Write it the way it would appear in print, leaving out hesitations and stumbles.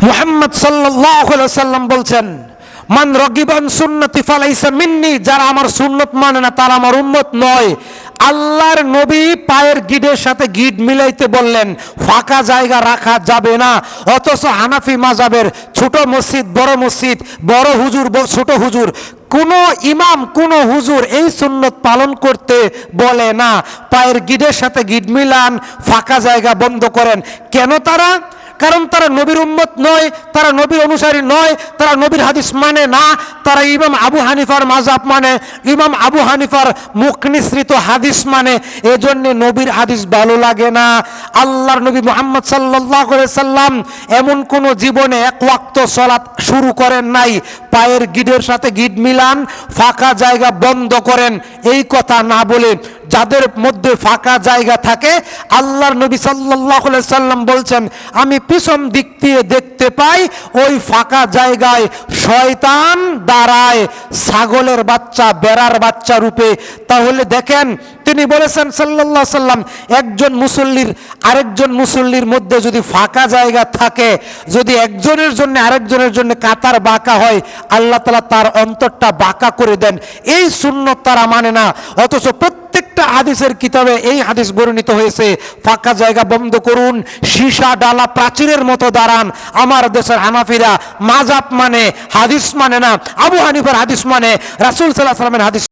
মুহাম্মদ সাল্লাল্লাহু আলাইহি ওয়াসাল্লাম বলছেন, মান রাগিবান সুন্নতি ফালাইসা মিন্নি, যারা আমার সুন্নত মানে না তারা আমার উম্মত নয়। আল্লাহর নবী পায়ের গিডের সাথে গিড মিলাইতে বললেন, ফাঁকা জায়গা রাখা যাবে না। অথচ হানাফি মাযহাবের ছোট মসজিদ বড় মসজিদ, বড় হুজুর ছোট হুজুর, কোন ইমাম কোন হুজুর এই সুন্নত পালন করতে বলে না। পায়ের গিডের সাথে গিড মিলান, ফাঁকা জায়গা বন্ধ করেন। কেন তারা? কারণ তারা নবীর উম্মত নয়, তারা নবীর অনুসারী নয়, তারা নবীর হাদিস মানে না, তারা ইমাম আবু হানিফার মাযহাব মানে, ইমাম আবু হানিফার মুখ নিঃসৃত হাদিস মানে। এজন্য নবীর হাদিস ভালো লাগে না। আল্লাহর নবী মুহাম্মদ সাল্লাল্লাহু আলাইহি সাল্লাম এমন কোন জীবনে এক ওয়াক্ত সালাত শুরু করেন নাই পায়ের গিডের সাথে গিড মিলান, ফাঁকা জায়গা বন্ধ করেন এই কথা না বলে। যাদের মধ্যে ফাঁকা জায়গা থাকে, আল্লাহর নবী সাল্লাল্লাহু আলাইহি সাল্লাম বলছেন, আমি পিছন দিক দিয়ে দেখতে পাই ওই ফাঁকা জায়গায় শয়তান দাঁড়ায় ছাগলের বাচ্চা, বেড়ার বাচ্চা রূপে। তাহলে দেখেন, তিনি বলেছেন সাল্লাল্লাহু আলাইহি সাল্লাম, একজন মুসল্লির আরেকজন মুসল্লির মধ্যে যদি ফাঁকা জায়গা থাকে, যদি একজনের জন্য আরেকজনের জন্য কাতার বাঁকা হয়, আল্লাহ তাআলা তার অন্তরটা বাঁকা করে দেন। এই সুন্নত তারা মানে না। অথচ প্রত্যেকটা হাদিসের কিতাবে এই হাদিস বর্ণিত হয়েছে, ফাঁকা জায়গা বন্ধ করুন, সীসা ডালা প্রাচীরের মতো দাঁড়ান। আমার দেশের হানাফিরা মাযহাব মানে, হাদিস মানে না। আবু হানিফার হাদিস মানে, রাসূল সাল্লাল্লাহু আলাইহি ওয়াসাল্লামের হাদিস